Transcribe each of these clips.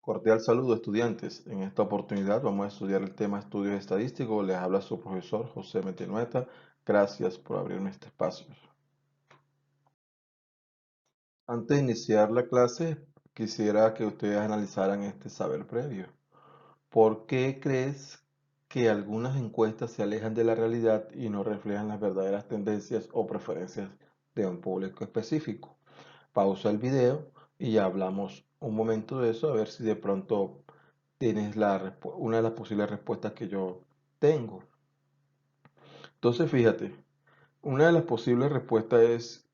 Cordial saludo, estudiantes. En esta oportunidad vamos a estudiar el tema estudios estadísticos. Les habla su profesor José Metinueta. Gracias por abrirme este espacio. Antes de iniciar la clase, quisiera que ustedes analizaran este saber previo. ¿Por qué crees que algunas encuestas se alejan de la realidad y no reflejan las verdaderas tendencias o preferencias de un público específico? Pausa el video y ya hablamos un momento de eso, a ver si de pronto tienes una de las posibles respuestas que yo tengo. Entonces, fíjate, una de las posibles respuestas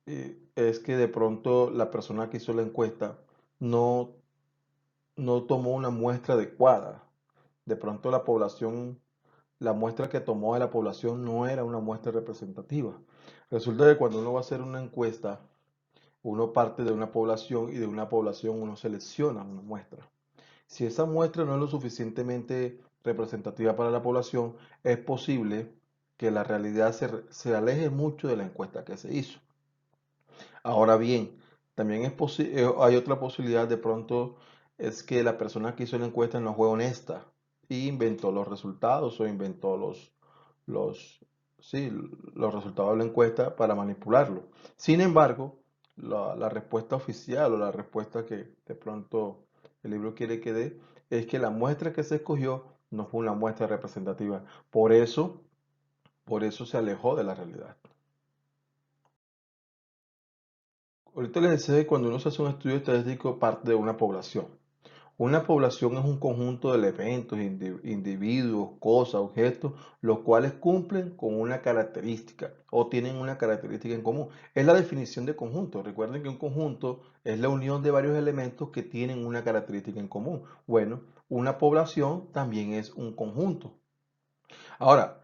es que de pronto la persona que hizo la encuesta no, no tomó una muestra adecuada. De pronto la muestra que tomó de la población no era una muestra representativa. Resulta que cuando uno va a hacer una encuesta, uno parte de una población y de una población uno selecciona una muestra. Si esa muestra no es lo suficientemente representativa para la población, es posible que la realidad se aleje mucho de la encuesta que se hizo. Ahora bien, también hay otra posibilidad de pronto, es que la persona que hizo la encuesta no fue honesta y inventó los resultados o inventó los, sí, los resultados de la encuesta para manipularlo. Sin embargo, la respuesta oficial o la respuesta que de pronto el libro quiere que dé es que la muestra que se escogió no fue una muestra representativa. Por eso se alejó de la realidad. Ahorita les decía que cuando uno se hace un estudio estadístico parte de una población. Una población es un conjunto de elementos, individuos, cosas, objetos, los cuales cumplen con una característica o tienen una característica en común. Es la definición de conjunto. Recuerden que un conjunto es la unión de varios elementos que tienen una característica en común. Bueno, una población también es un conjunto. Ahora,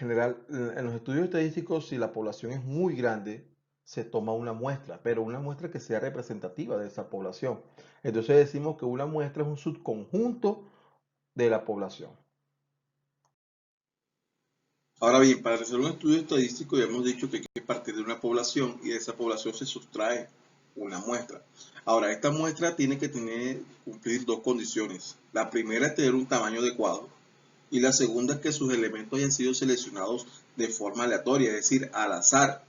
en los estudios estadísticos, si la población es muy grande, se toma una muestra, pero una muestra que sea representativa de esa población. Entonces decimos que una muestra es un subconjunto de la población. Ahora bien, para realizar un estudio estadístico ya hemos dicho que hay que partir de una población y de esa población se sustrae una muestra. Ahora, esta muestra tiene que cumplir dos condiciones. La primera es tener un tamaño adecuado y la segunda es que sus elementos hayan sido seleccionados de forma aleatoria, es decir, al azar,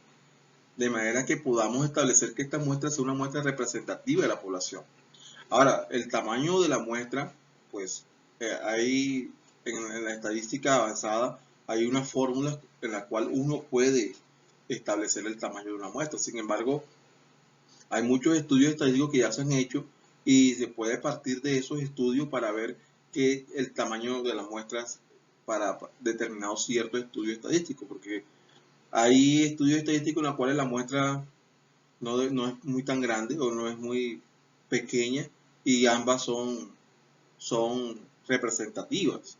de manera que podamos establecer que esta muestra sea una muestra representativa de la población. Ahora, el tamaño de la muestra, pues hay en la estadística avanzada, hay una fórmula en la cual uno puede establecer el tamaño de una muestra. Sin embargo, hay muchos estudios estadísticos que ya se han hecho y se puede partir de esos estudios para ver qué el tamaño de las muestras para determinado cierto estudio estadístico, porque hay estudios estadísticos en los cuales la muestra no es muy tan grande o no es muy pequeña y ambas son representativas.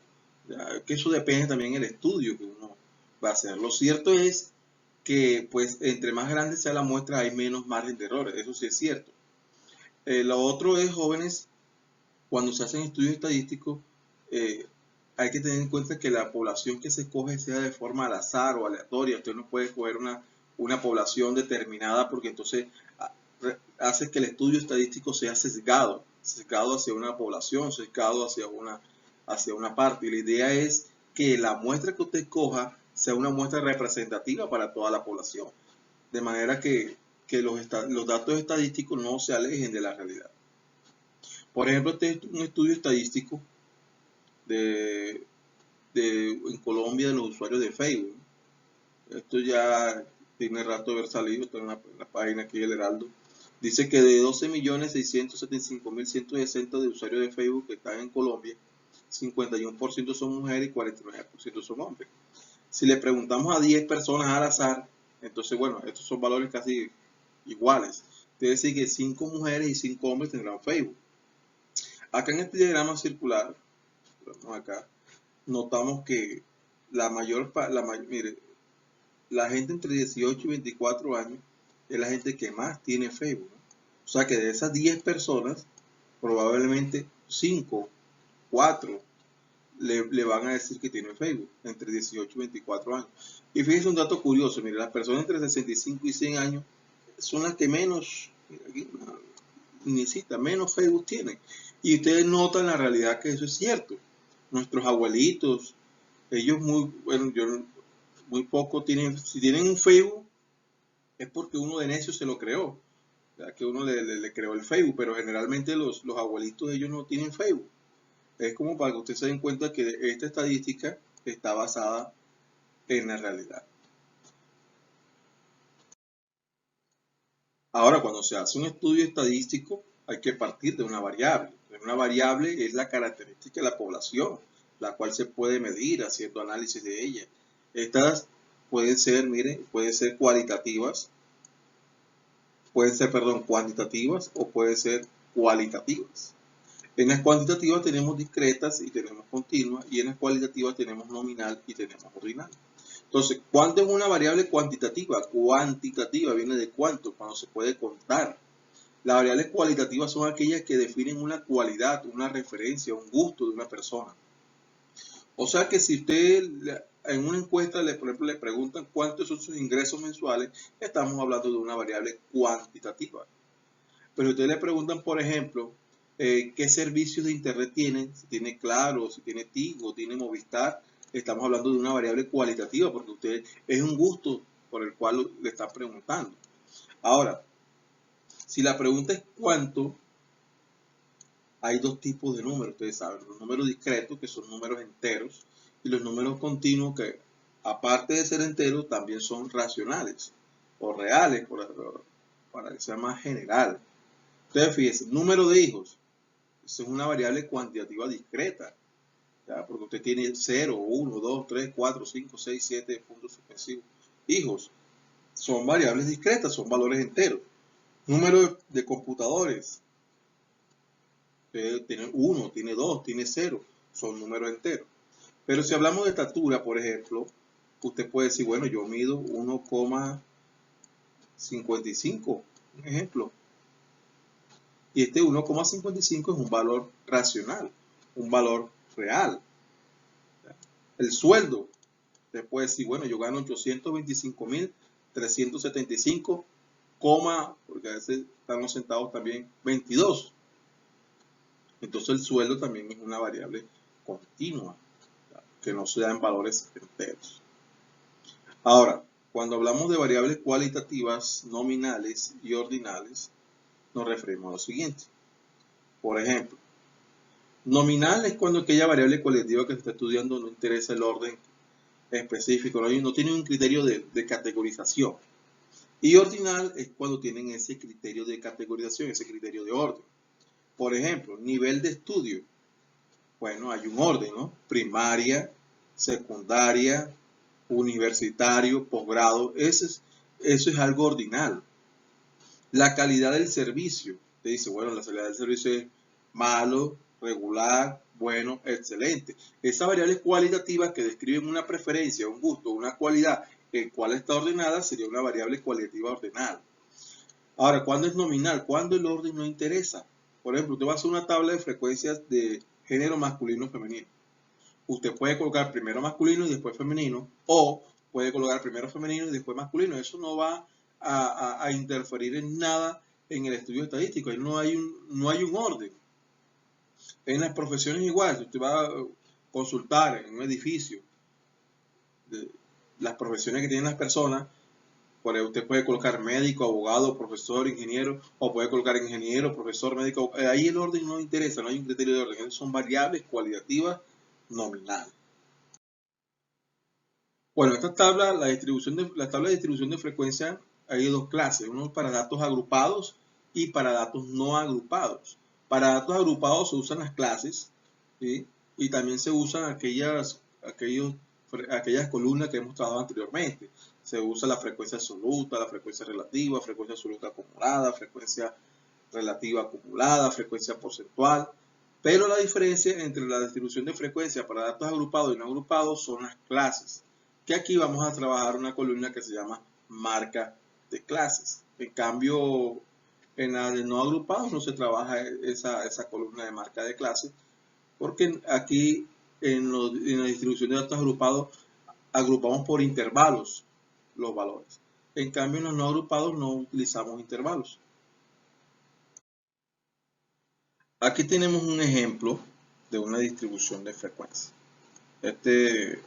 Ya, que eso depende también del estudio que uno va a hacer. Lo cierto es que pues entre más grande sea la muestra hay menos margen de errores, eso sí es cierto. Lo otro es, jóvenes, cuando se hacen estudios estadísticos, eh, hay que tener en cuenta que la población que se escoge sea de forma al azar o aleatoria. Usted no puede escoger una población determinada porque entonces hace que el estudio estadístico sea sesgado hacia una población, sesgado hacia una parte. Y la idea es que la muestra que usted escoja sea una muestra representativa para toda la población, de manera que los datos estadísticos no se alejen de la realidad. Por ejemplo, este es un estudio estadístico de, en Colombia de los usuarios de Facebook. Esto ya tiene rato de haber salido, está en la página aquí del Heraldo. Dice que de 12.675.160 de usuarios de Facebook que están en Colombia, 51% son mujeres y 49% son hombres. Si le preguntamos a 10 personas al azar, entonces bueno, estos son valores casi iguales. Quiere decir que 5 mujeres y 5 hombres tendrán Facebook. Acá en este diagrama circular, acá, notamos que mire, la gente entre 18 y 24 años es la gente que más tiene Facebook, ¿no? O sea que de esas 10 personas, probablemente 5, 4 le van a decir que tiene Facebook entre 18 y 24 años. Y fíjense un dato curioso, mire, las personas entre 65 y 100 años son las que menos, mira aquí, necesita, menos Facebook tienen. Y ustedes notan la realidad que eso es cierto. Nuestros abuelitos, ellos muy poco tienen, si tienen un Facebook, es porque uno de necio se lo creó, ya que uno le creó el Facebook, pero generalmente los abuelitos ellos no tienen Facebook. Es como para que ustedes se den cuenta que esta estadística está basada en la realidad. Ahora, cuando se hace un estudio estadístico, hay que partir de una variable. Una variable es la característica de la población, la cual se puede medir haciendo análisis de ella. Estas pueden ser, miren, pueden ser cuantitativas o pueden ser cualitativas. En las cuantitativas tenemos discretas y tenemos continuas, y en las cualitativas tenemos nominal y tenemos ordinal. Entonces, ¿cuánto es una variable cuantitativa? Cuantitativa viene de cuánto, cuando se puede contar. Las variables cualitativas son aquellas que definen una cualidad, una referencia, un gusto de una persona. O sea que si usted en una encuesta, por ejemplo, le preguntan cuántos son sus ingresos mensuales, estamos hablando de una variable cuantitativa. Pero si usted le preguntan, por ejemplo, qué servicios de internet tiene, si tiene Claro, si tiene Tigo, tiene Movistar, estamos hablando de una variable cualitativa porque usted es un gusto por el cual le está preguntando. Ahora, si la pregunta es cuánto, hay dos tipos de números, ustedes saben, los números discretos, que son números enteros, y los números continuos, que aparte de ser enteros, también son racionales o reales, para que sea más general. Entonces, fíjense, número de hijos, eso es una variable cuantitativa discreta, ¿ya? Porque usted tiene 0, 1, 2, 3, 4, 5, 6, 7 puntos suspensivos. Hijos, son variables discretas, son valores enteros. Número de computadores, tiene 1, tiene 2, tiene 0, son números enteros. Pero si hablamos de estatura, por ejemplo, usted puede decir, bueno, yo mido 1,55, un ejemplo. Y este 1,55 es un valor racional, un valor real. El sueldo, usted puede decir, bueno, yo gano 825.375, porque a veces están los centavos también, 22. Entonces el sueldo también es una variable continua, que no se da en valores enteros. Ahora, cuando hablamos de variables cualitativas, nominales y ordinales, nos referimos a lo siguiente. Por ejemplo, nominal es cuando aquella variable cualitativa que se está estudiando no interesa el orden específico, no tiene un criterio de categorización. Y ordinal es cuando tienen ese criterio de categorización, ese criterio de orden. Por ejemplo, nivel de estudio. Bueno, hay un orden, ¿no? Primaria, secundaria, universitario, posgrado. Eso es algo ordinal. La calidad del servicio. Te dice, bueno, la calidad del servicio es malo, regular, bueno, excelente. Esas variables cualitativas que describen una preferencia, un gusto, una cualidad, el cual está ordenada, sería una variable cualitativa ordenada. Ahora, ¿cuándo es nominal? ¿Cuándo el orden no interesa? Por ejemplo, usted va a hacer una tabla de frecuencias de género masculino y femenino. Usted puede colocar primero masculino y después femenino, o puede colocar primero femenino y después masculino. Eso no va a interferir en nada en el estudio estadístico. Ahí no hay un orden. En las profesiones igual, si usted va a consultar en un edificio las profesiones que tienen las personas, usted puede colocar médico, abogado, profesor, ingeniero, o puede colocar ingeniero, profesor, médico. Ahí el orden no interesa, no hay un criterio de orden. Esas son variables cualitativas nominales. Bueno, esta tabla, la tabla de distribución de frecuencia, hay dos clases, uno para datos agrupados y para datos no agrupados. Para datos agrupados se usan las clases, ¿sí? Y también se usan aquellas columnas que hemos trabajado anteriormente. Se usa la frecuencia absoluta, la frecuencia relativa, frecuencia absoluta acumulada, frecuencia relativa acumulada, frecuencia porcentual. Pero la diferencia entre la distribución de frecuencia para datos agrupados y no agrupados son las clases. Que aquí vamos a trabajar una columna que se llama marca de clases. En cambio, en la de no agrupados no se trabaja esa columna de marca de clases, porque aquí en la distribución de datos agrupados agrupamos por intervalos los valores. En cambio, en los no agrupados no utilizamos intervalos. Aquí tenemos un ejemplo de una distribución de frecuencia. Este es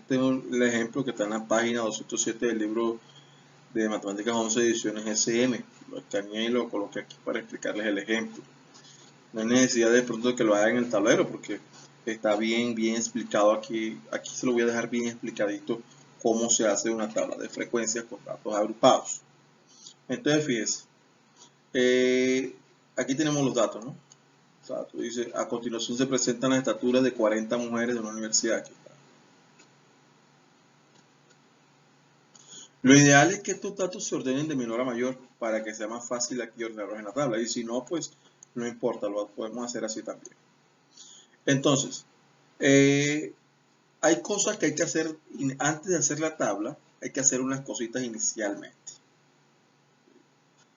el ejemplo que está en la página 207 del libro de Matemáticas 11 ediciones SM. Lo escaneé y lo coloqué aquí para explicarles el ejemplo. No hay necesidad de pronto de que lo hagan en el tablero porque está bien explicado aquí. Aquí se lo voy a dejar bien explicadito cómo se hace una tabla de frecuencias con datos agrupados. Entonces, fíjense, aquí tenemos los datos, ¿no? O sea, tú dices, a continuación se presentan las estaturas de 40 mujeres de una universidad. Aquí está. Lo ideal es que estos datos se ordenen de menor a mayor para que sea más fácil aquí ordenarlos en la tabla. Y si no, pues no importa, lo podemos hacer así también. Entonces, hay cosas que hay que hacer antes de hacer la tabla, hay que hacer unas cositas inicialmente.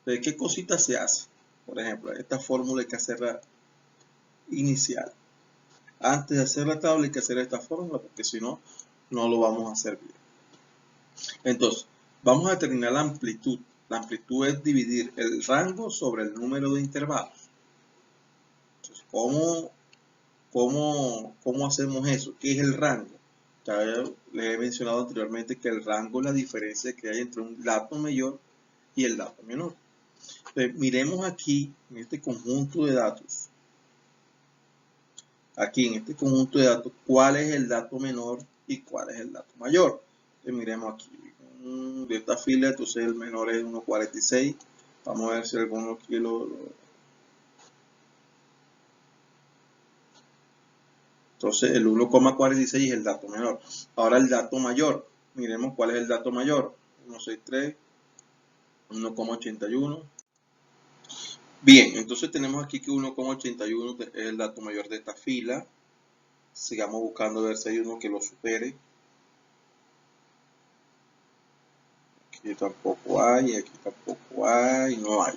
¿De qué cositas se hace? Por ejemplo, esta fórmula hay que hacerla inicial. Antes de hacer la tabla hay que hacer esta fórmula porque si no, no lo vamos a hacer bien. Entonces, vamos a determinar la amplitud. La amplitud es dividir el rango sobre el número de intervalos. Entonces, ¿cómo hacemos eso? ¿Qué es el rango? Ya les he mencionado anteriormente que el rango es la diferencia que hay entre un dato mayor y el dato menor. Entonces, miremos aquí en este conjunto de datos. Aquí en este conjunto de datos, ¿cuál es el dato menor y cuál es el dato mayor? Entonces, miremos aquí. De esta fila, entonces el menor es 1,46. Vamos a ver si alguno aquí Entonces el 1,46 es el dato menor. Ahora el dato mayor. Miremos cuál es el dato mayor. 1,63, 1,81. Bien, entonces tenemos aquí que 1,81 es el dato mayor de esta fila. Sigamos buscando a ver si hay uno que lo supere. Aquí tampoco hay, aquí tampoco hay, no hay.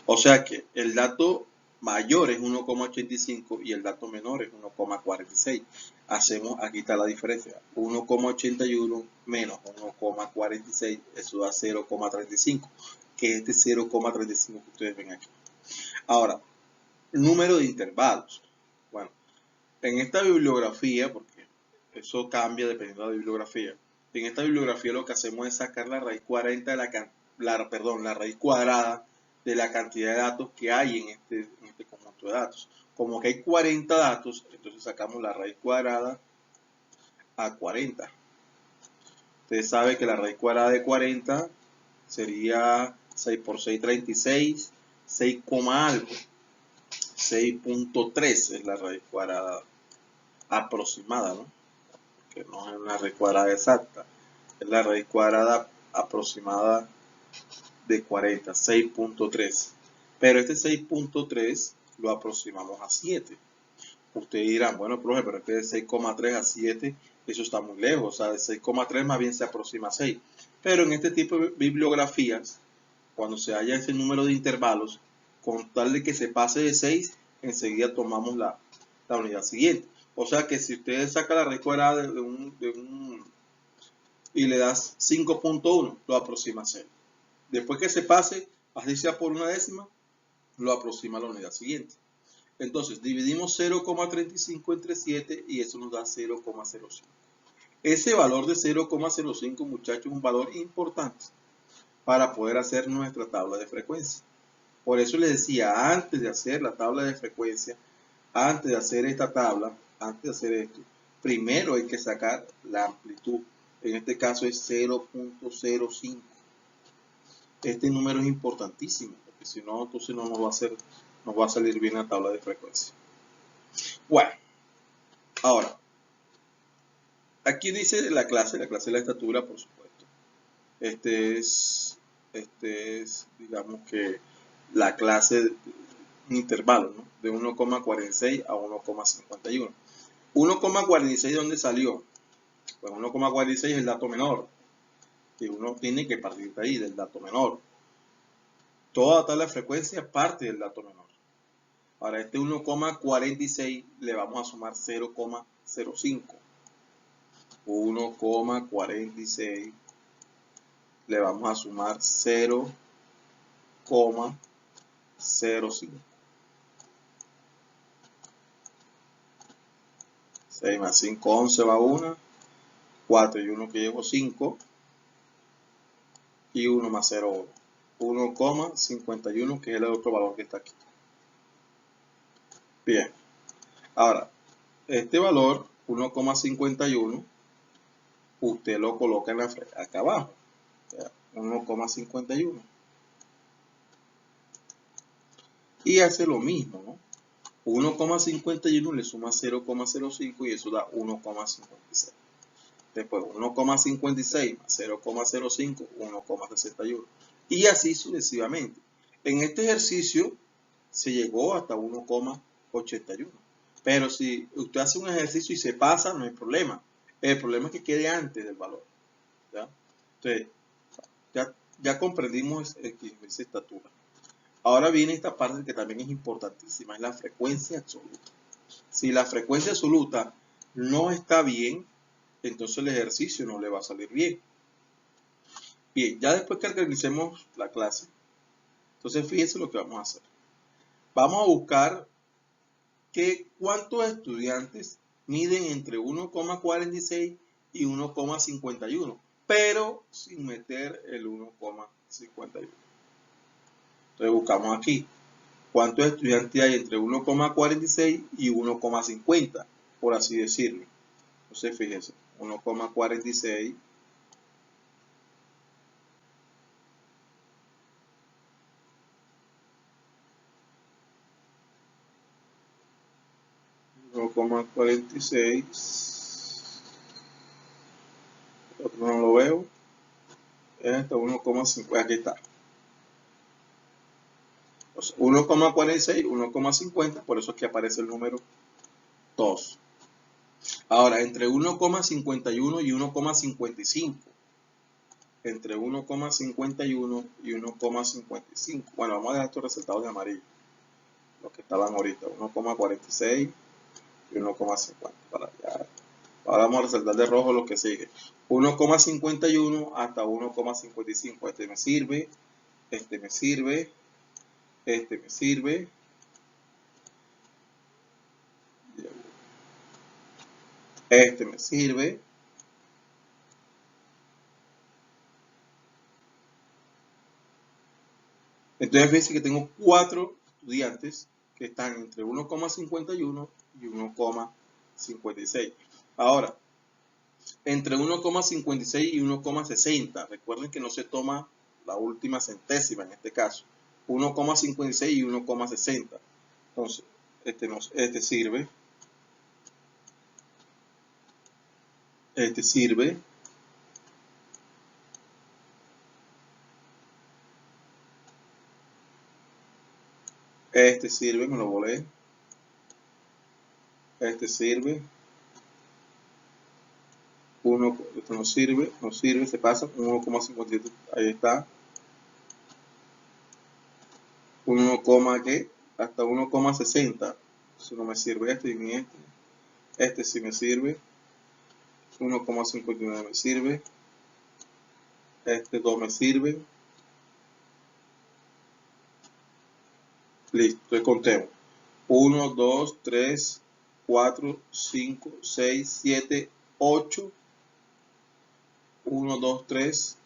O sea que el dato mayor es 1,85 y el dato menor es 1,46. Aquí está la diferencia. 1,81 menos 1,46, eso da 0,35, que es este 0,35 que ustedes ven aquí. Ahora, número de intervalos. Bueno, en esta bibliografía, porque eso cambia dependiendo de la bibliografía, en esta bibliografía lo que hacemos es sacar la raíz 40 de la raíz cuadrada de la cantidad de datos que hay en este conjunto de datos. Como que hay 40 datos, entonces sacamos la raíz cuadrada a 40. Ustedes saben que la raíz cuadrada de 40 sería 6 por 6, 36, 6, algo. 6.3 es la raíz cuadrada aproximada, ¿no? Que no es una raíz cuadrada exacta, es la raíz cuadrada aproximada de 40, 6.3. Pero este 6.3 lo aproximamos a 7. Ustedes dirán, bueno, profe, pero es que de 6,3 a 7, eso está muy lejos. O sea, de 6,3 más bien se aproxima a 6. Pero en este tipo de bibliografías, cuando se halla ese número de intervalos, con tal de que se pase de 6, enseguida tomamos la unidad siguiente. O sea que si ustedes sacan la raíz cuadrada y le das 5.1, lo aproxima a 6. Después que se pase, así sea por una décima, lo aproxima a la unidad siguiente. Entonces, dividimos 0,35 entre 7 y eso nos da 0,05. Ese valor de 0,05, muchachos, es un valor importante para poder hacer nuestra tabla de frecuencia. Por eso les decía, antes de hacer la tabla de frecuencia, antes de hacer esta tabla, antes de hacer esto, primero hay que sacar la amplitud. En este caso es 0.05. Este número es importantísimo, porque si no, entonces no nos va a salir bien la tabla de frecuencia. Bueno, ahora, aquí dice la clase de la estatura, por supuesto. Este es, digamos que la clase de intervalo, ¿no? De 1,46 a 1,51. 1,46, ¿dónde salió? Pues 1,46 es el dato menor. Y uno tiene que partir de ahí, del dato menor. Toda tabla de frecuencia parte del dato menor. Ahora, este 1,46 le vamos a sumar 0,05. 1,46 le vamos a sumar 0,05. 6 más 5, 11 va 1. 4 y 1 que llevo 5. Y 1 más 0, 1. 1,51, que es el otro valor que está aquí. Bien. Ahora, este valor, 1,51, usted lo coloca en acá abajo. 1,51. Y hace lo mismo, ¿no? 1,51 le suma 0,05 y eso da 1,56. Después 1,56 más 0,05, 1,61. Y así sucesivamente. En este ejercicio se llegó hasta 1,81. Pero si usted hace un ejercicio y se pasa, no hay problema. El problema es que quede antes del valor. ¿Ya? Entonces, ya comprendimos esa estatura. Ahora viene esta parte que también es importantísima, es la frecuencia absoluta. Si la frecuencia absoluta no está bien, entonces el ejercicio no le va a salir bien. Bien, ya después que organicemos la clase, entonces fíjense lo que vamos a hacer. Vamos a buscar cuántos estudiantes miden entre 1,46 y 1,51, pero sin meter el 1,51. Entonces buscamos aquí cuántos estudiantes hay entre 1,46 y 1,50, por así decirlo. Entonces fíjense, 1,46 1,46, otro no lo veo, este 1,50, aquí está. 1,46, 1,50, por eso es que aparece el número 2. Ahora, entre 1,51 y 1,55. Entre 1,51 y 1,55. Bueno, vamos a dejar estos resultados de amarillo. Los que estaban ahorita. 1,46 y 1,50. Ahora vamos a resaltar de rojo lo que sigue. 1,51 hasta 1,55. Este me sirve. Este me sirve. Este me sirve. Este me sirve. Entonces fíjense que tengo 4 estudiantes que están entre 1,51 y 1,56. Ahora, entre 1,56 y 1,60, recuerden que no se toma la última centésima en este caso. 1,56 y 1,60. Entonces, este sirve. Este sirve. Este sirve, me lo volé. Este sirve. Esto no sirve, se pasa. 1,57, ahí está. 1, ¿qué? Hasta 1,60. Eso no me sirve este ni este. Este sí me sirve. 1,59 me sirve. Este 2 me sirve. Listo, entonces contemos. 1, 2, 3, 4, 5, 6, 7, 8. 1, 2, 3,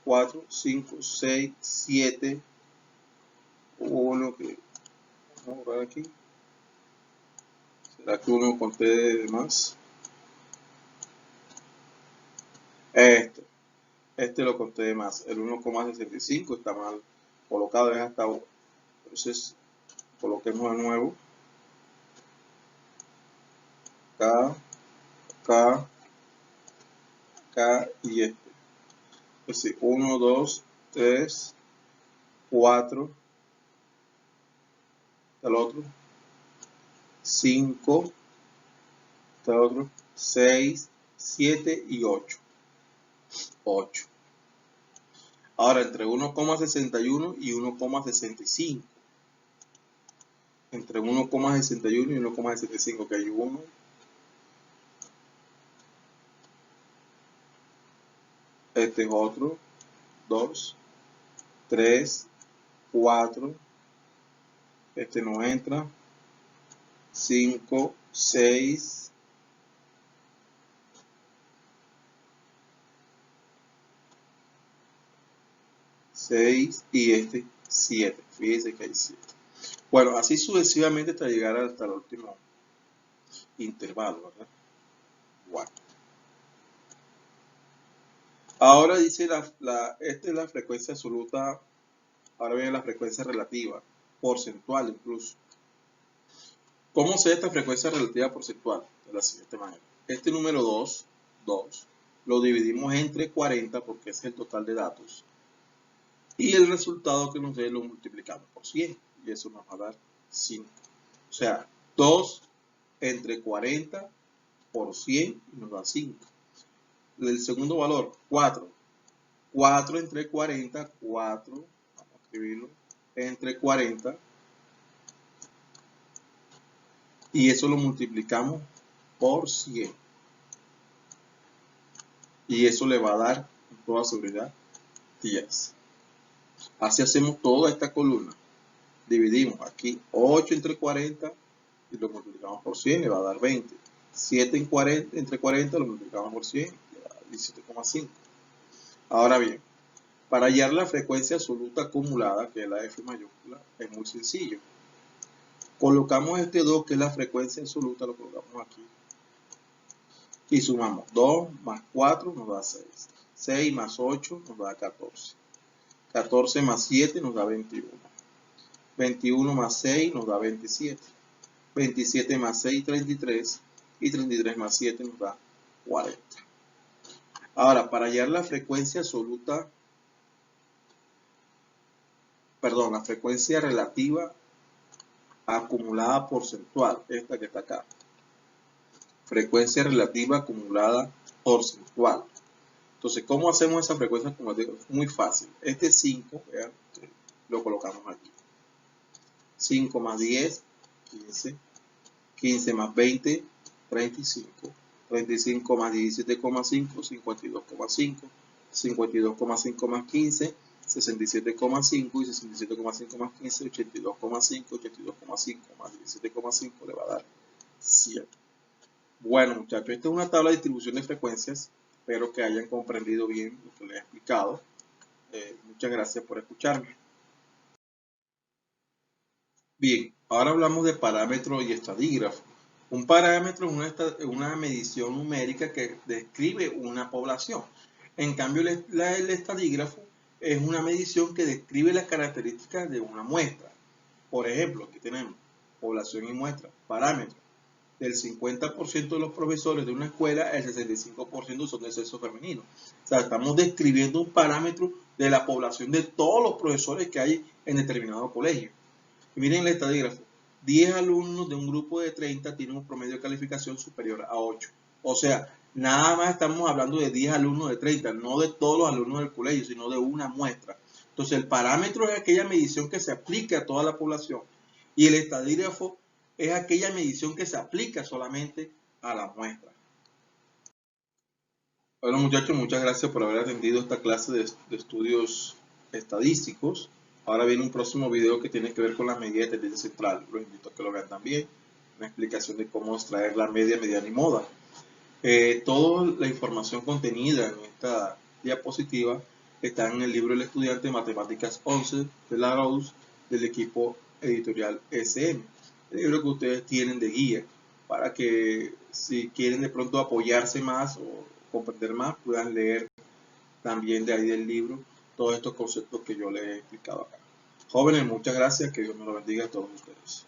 4, 5, 6, 7. 1 que vamos a borrar aquí. ¿Será que uno conté de más? Este lo conté de más. El 1,65 está mal colocado, es hasta 1. Entonces, coloquemos de nuevo. Acá, acá, acá y este. Entonces, 1, 2, 3, 4. Está el otro. 5. Está el otro. 6, 7 y 8. 8. Ahora, entre 1,61 y 1,65. Entre 1,61 y 1,65, que hay 1. Este es otro. 2, 3, 4. Este no entra. 5, 6, 6 y este 7. Fíjense que hay 7. Bueno, así sucesivamente hasta llegar hasta el último intervalo, ¿verdad? Bueno. Ahora dice esta es la frecuencia absoluta. Ahora viene la frecuencia relativa, porcentual incluso. ¿Cómo se da esta frecuencia relativa porcentual? De la siguiente manera. Este número 2, lo dividimos entre 40 porque es el total de datos. Y el resultado que nos dé lo multiplicamos por 100. Y eso nos va a dar 5. O sea, 2 entre 40 por 100 nos da 5. El segundo valor, 4. 4 entre 40, 4, vamos a escribirlo, entre 40. Y eso lo multiplicamos por 100. Y eso le va a dar, con toda seguridad, 10. Así hacemos toda esta columna. Dividimos aquí 8 entre 40 y lo multiplicamos por 100, le va a dar 20. 7 entre 40 lo multiplicamos por 100, le va a dar 17,5. Ahora bien, para hallar la frecuencia absoluta acumulada, que es la F mayúscula, es muy sencillo. Colocamos este 2, que es la frecuencia absoluta, lo colocamos aquí. Y sumamos 2 más 4 nos da 6. 6 más 8 nos da 14. 14 más 7 nos da 21. 21 más 6 nos da 27. 27 más 6, 33. Y 33 más 7 nos da 40. Ahora, para hallar la frecuencia absoluta, perdón, la frecuencia relativa acumulada porcentual, esta que está acá. Frecuencia relativa acumulada porcentual. Entonces, ¿cómo hacemos esa frecuencia acumulativa? Muy fácil. Este 5, vean, lo colocamos aquí. 5 más 10, 15. 15 más 20, 35. 35 más 17,5, 52,5. 52,5 más 15, 67,5. Y 67,5 más 15, 82,5. 82,5 más 17,5 le va a dar 100. Bueno, muchachos, esta es una tabla de distribución de frecuencias. Espero que hayan comprendido bien lo que les he explicado. Muchas gracias por escucharme. Bien, ahora hablamos de parámetro y estadígrafo. Un parámetro es una medición numérica que describe una población. En cambio, el estadígrafo es una medición que describe las características de una muestra. Por ejemplo, aquí tenemos población y muestra, parámetro. Del 50% de los profesores de una escuela, el 65% son de sexo femenino. O sea, estamos describiendo un parámetro de la población de todos los profesores que hay en determinado colegio. Y miren el estadígrafo. 10 alumnos de un grupo de 30 tienen un promedio de calificación superior a 8. O sea, nada más estamos hablando de 10 alumnos de 30, no de todos los alumnos del colegio, sino de una muestra. Entonces, el parámetro es aquella medición que se aplica a toda la población. Y el estadígrafo es aquella medición que se aplica solamente a la muestra. Bueno, muchachos, muchas gracias por haber atendido esta clase de estudios estadísticos. Ahora viene un próximo video que tiene que ver con las medidas de tendencia central. Los invito a que lo vean también. Una explicación de cómo extraer la media, mediana y moda. Toda la información contenida en esta diapositiva está en el libro El Estudiante Matemáticas 11 de la Rose del equipo editorial SM. El libro que ustedes tienen de guía para que si quieren de pronto apoyarse más o comprender más, puedan leer también de ahí del libro todos estos conceptos que yo les he explicado acá. Jóvenes, muchas gracias, que Dios me lo bendiga a todos ustedes.